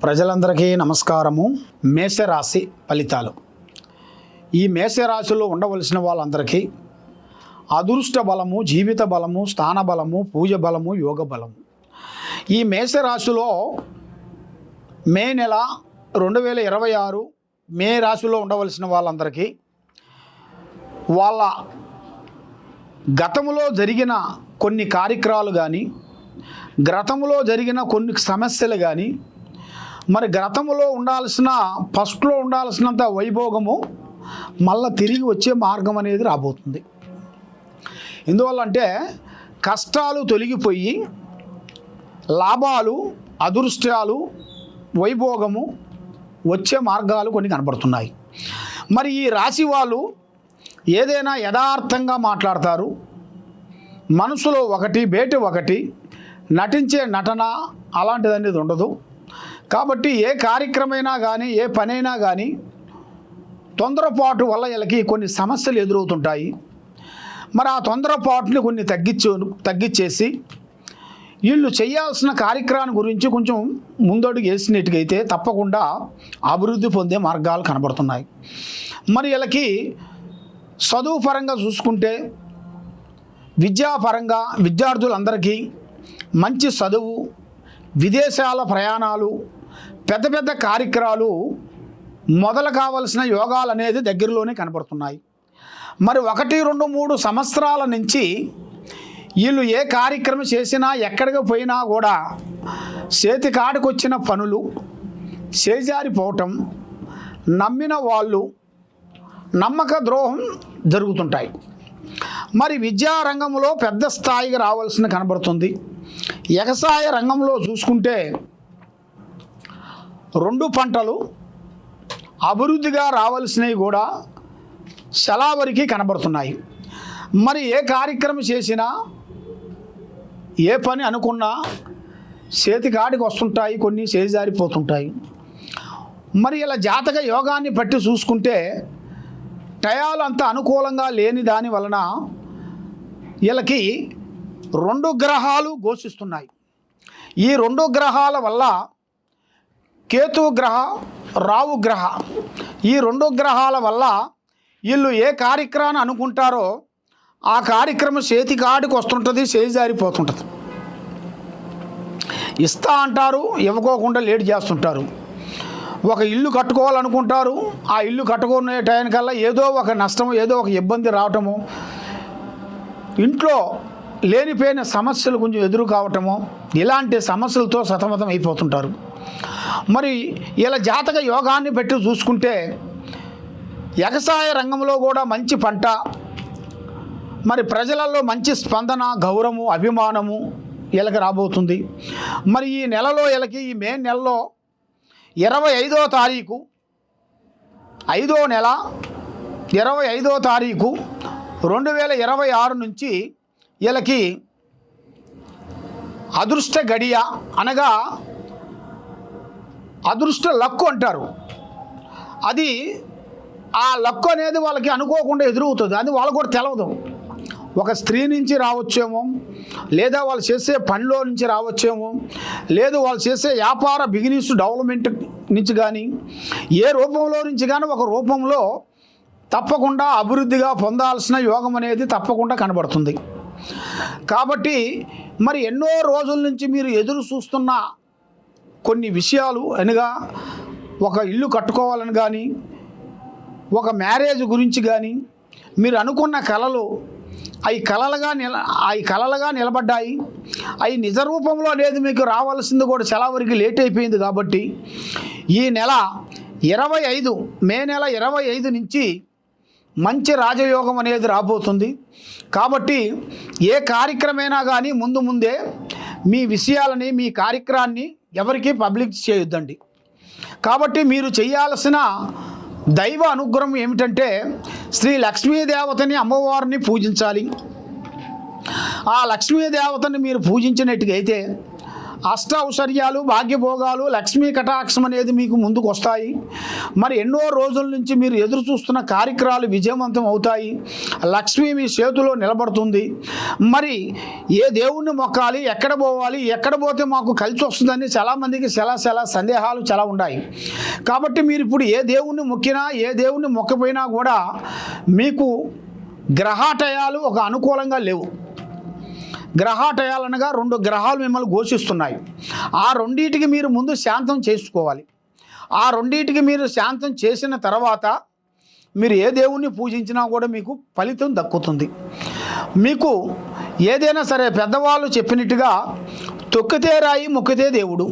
ప్రజలందరికీ నమస్కారము. మేషరాశి ఫలితాలు. ఈ మేషరాశిలో ఉండవలసిన వాళ్ళందరికీ అదృష్ట బలము, జీవిత బలము, స్థాన బలము, పూజ బలము, యోగ బలము. ఈ మేషరాశిలో మే నెల 2026 మే రాశిలో ఉండవలసిన వాళ్ళందరికీ వాళ్ళ గతంలో జరిగిన కొన్ని కార్యక్రమాలు కానీ, గతంలో జరిగిన కొన్ని సమస్యలు కానీ, మరి గతంలో ఉండాల్సిన ఫస్ట్లో ఉండాల్సినంత వైభోగము మళ్ళీ తిరిగి వచ్చే మార్గం అనేది రాబోతుంది. ఎందువల్లంటే కష్టాలు తొలగిపోయి లాభాలు, అదృష్టాలు, వైభోగము వచ్చే మార్గాలు కొన్ని కనబడుతున్నాయి. మరి ఈ రాశి వాళ్ళు ఏదైనా యథార్థంగా మాట్లాడతారు. మనసులో ఒకటి, బయట ఒకటి, నటించే నటన అలాంటిది అనేది ఉండదు. కాబట్టి ఏ కార్యక్రమైనా కానీ, ఏ పనైనా కానీ తొందరపాటు వల్ల వీళ్ళకి కొన్ని సమస్యలు ఎదురవుతుంటాయి. మరి ఆ తొందరపాటుని కొన్ని తగ్గించేసి వీళ్ళు చేయాల్సిన కార్యక్రమాన్ని గురించి కొంచెం ముందడుగు వేసినట్టుగైతే తప్పకుండా అభివృద్ధి పొందే మార్గాలు కనబడుతున్నాయి. మరి వీళ్ళకి చదువు పరంగా చూసుకుంటే విద్యాపరంగా విద్యార్థులందరికీ మంచి చదువు, విదేశాల ప్రయాణాలు, పెద్ద పెద్ద కార్యక్రమాలు మొదలు కావలసిన యోగాలు అనేది దగ్గరలోనే కనబడుతున్నాయి. మరి 1, 2, 3 సంవత్సరాల నుంచి వీళ్ళు ఏ కార్యక్రమం చేసినా, ఎక్కడికి పోయినా కూడా చేతి కాడికి వచ్చిన పనులు చేజారిపోవటం, నమ్మిన వాళ్ళు నమ్మక ద్రోహం జరుగుతుంటాయి. మరి విద్యారంగంలో పెద్ద స్థాయికి రావాల్సిన కనబడుతుంది. వ్యవసాయ రంగంలో చూసుకుంటే 2 పంటలు అభివృద్ధిగా రావాల్సినవి కూడా శలావరికి కనబడుతున్నాయి. మరి ఏ కార్యక్రమం చేసినా, ఏ పని అనుకున్నా చేతి కాడికి వస్తుంటాయి, కొన్ని చేజారిపోతుంటాయి. మరి ఇలా జాతక యోగాన్ని బట్టి చూసుకుంటే టయాలు అంత అనుకూలంగా లేని దాని వలన వీళ్ళకి 2 గ్రహాలు ఘోషిస్తున్నాయి. ఈ 2 గ్రహాల వల్ల కేతు గ్రహ, రావు గ్రహ, ఈ 2 గ్రహాల వల్ల వీళ్ళు ఏ కార్యక్రమాన్ని అనుకుంటారో ఆ కార్యక్రమం చేతి కాడికి వస్తుంటుంది, చేజారిపోతుంటుంది. ఇస్తా అంటారు, ఇవ్వకోకుండా లేట్ చేస్తుంటారు. ఒక ఇల్లు కట్టుకోవాలనుకుంటారు, ఆ ఇల్లు కట్టుకునే టైంకల్లా ఏదో ఒక నష్టం, ఏదో ఒక ఇబ్బంది రావటము, ఇంట్లో లేనిపోయిన సమస్యలు కొంచెం ఎదురు కావటము, ఇలాంటి సమస్యలతో సతమతం అయిపోతుంటారు. మరి ఇలా జాతక యోగాన్ని బట్టి చూసుకుంటే వ్యవసాయ రంగంలో కూడా మంచి పంట, మరి ప్రజలలో మంచి స్పందన, గౌరవము, అభిమానము వీళ్ళకి రాబోతుంది. మరి ఈ నెలలో వీళ్ళకి, ఈ మే నెలలో 25వ తారీఖు 5వ నెల 25వ తారీఖు 2026 నుంచి వీళ్ళకి అదృష్ట గడియ అనగా అదృష్ట లక్కు అంటారు. అది ఆ లక్కు అనేది వాళ్ళకి అనుకోకుండా ఎదురవుతుంది. అది వాళ్ళకు కూడా తెలవదు. ఒక స్త్రీ నుంచి రావచ్చేమో, లేదా వాళ్ళు చేసే పనిలో నుంచి రావచ్చేమో, లేదు వాళ్ళు చేసే వ్యాపార బిజినెస్ డెవలప్మెంట్ నుంచి కానీ, ఏ రూపంలో నుంచి కానీ ఒక రూపంలో తప్పకుండా అభివృద్ధిగా పొందాల్సిన యోగం అనేది తప్పకుండా కనబడుతుంది. కాబట్టి మరి ఎన్నో రోజుల నుంచి మీరు ఎదురు చూస్తున్న కొన్ని విషయాలు అనగా ఒక ఇల్లు కట్టుకోవాలని కానీ, ఒక మ్యారేజ్ గురించి కానీ, మీరు అనుకున్న కలలు అవి కలలుగా నిలబడ్డాయి. అవి నిజ రూపంలో అనేది మీకు రావాల్సింది కూడా చాలా వరకు లేట్ అయిపోయింది. కాబట్టి ఈ నెల 25 మే నెల 25 నుంచి మంచి రాజయోగం అనేది రాబోతుంది. కాబట్టి ఏ కార్యక్రమైనా కానీ ముందే మీ విషయాలని, మీ కార్యక్రమాన్ని ఎవరికి పబ్లిక్ చేయొద్దండి. కాబట్టి మీరు చేయాల్సిన దైవ అనుగ్రహం ఏమిటంటే శ్రీ లక్ష్మీదేవతని, అమ్మవారిని పూజించాలి. ఆ లక్ష్మీదేవతని మీరు పూజించినట్టుగైతే అష్టౌశ్వర్యాలు, భాగ్యభోగాలు, లక్ష్మీ కటాక్షం అనేది మీకు ముందుకు వస్తాయి. మరి ఎన్నో రోజుల నుంచి మీరు ఎదురు చూస్తున్న కార్యక్రమాలు విజయవంతం అవుతాయి. లక్ష్మి మీ చేతిలో నిలబడుతుంది. మరి ఏ దేవుణ్ణి మొక్కాలి, ఎక్కడ పోవాలి, ఎక్కడ పోతే మాకు కలిసి వస్తుందని చాలామందికి చాలా సందేహాలు చాలా ఉన్నాయి. కాబట్టి మీరు ఇప్పుడు ఏ దేవుణ్ణి మొక్కినా, ఏ దేవుణ్ణి మొక్కపోయినా కూడా మీకు గ్రహాటయాలు ఒక అనుకూలంగా లేవు. గ్రహాటయాలు అనగా 2 గ్రహాలు మిమ్మల్ని ఘోషిస్తున్నాయి. ఆ రెండింటికి మీరు ముందు శాంతం చేసుకోవాలి. ఆ రెండింటికి మీరు శాంతం చేసిన తర్వాత మీరు ఏ దేవుణ్ణి పూజించినా కూడా మీకు ఫలితం దక్కుతుంది. మీకు ఏదైనా సరే పెద్దవాళ్ళు చెప్పినట్టుగా తొక్కితే రాయి మొక్కితే దేవుడు,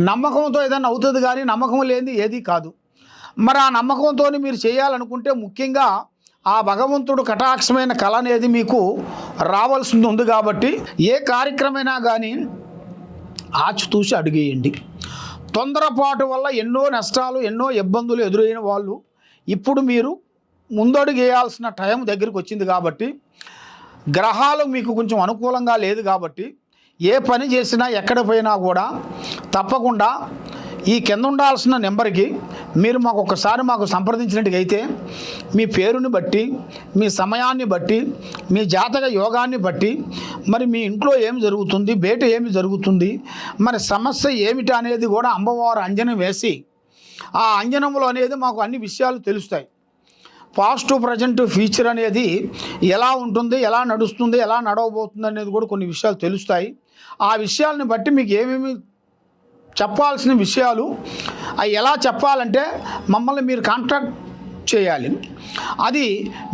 నమ్మకంతో ఏదైనా అవుతుంది కానీ నమ్మకం లేనిది ఏది కాదు. మరి ఆ నమ్మకంతో మీరు చేయాలనుకుంటే ముఖ్యంగా ఆ భగవంతుడు కటాక్షమైన కళ అనేది మీకు రావాల్సింది ఉంది. కాబట్టి ఏ కార్యక్రమైనా కానీ ఆచితూచి అడిగేయండి. తొందరపాటు వల్ల ఎన్నో నష్టాలు, ఎన్నో ఇబ్బందులు ఎదురైన వాళ్ళు ఇప్పుడు మీరు ముందడుగు వేయాల్సిన టైం దగ్గరికి వచ్చింది. కాబట్టి గ్రహాలు మీకు కొంచెం అనుకూలంగా లేదు. కాబట్టి ఏ పని చేసినా ఎక్కడ పోయినా కూడా తప్పకుండా ఈ కింద ఉండాల్సిన నెంబర్కి మీరు మాకు సంప్రదించినట్టుగైతే మీ పేరుని బట్టి, మీ సమయాన్ని బట్టి, మీ జాతక యోగాన్ని బట్టి, మరి మీ ఇంట్లో ఏమి జరుగుతుంది, బయట ఏమి జరుగుతుంది, మరి సమస్య ఏమిటి అనేది కూడా అమ్మవారు అంజనం వేసి ఆ అంజనంలో అనేది మాకు అన్ని విషయాలు తెలుస్తాయి. పాస్ట్, ప్రజెంట్, ఫ్యూచర్ అనేది ఎలా ఉంటుంది, ఎలా నడుస్తుంది, ఎలా నడవబోతుంది అనేది కూడా కొన్ని విషయాలు తెలుస్తాయి. ఆ విషయాలను బట్టి మీకు ఏమేమి చెప్పాల్సిన విషయాలు అవి ఎలా చెప్పాలంటే మమ్మల్ని మీరు కాంటాక్ట్ చేయాలి. అది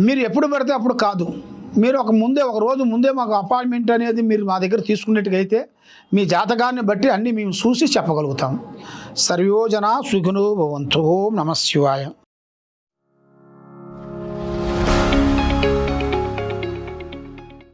మీరు ఎప్పుడు పెడితే అప్పుడు కాదు. మీరు ఒక రోజు ముందే మాకు అపాయింట్మెంట్ అనేది మీరు మా దగ్గర తీసుకున్నట్టుగైతే మీ జాతకాన్ని బట్టి అన్నీ మేము చూసి చెప్పగలుగుతాం. సర్వోజన సుఖినో భవంతు. ఓం నమః శివాయ.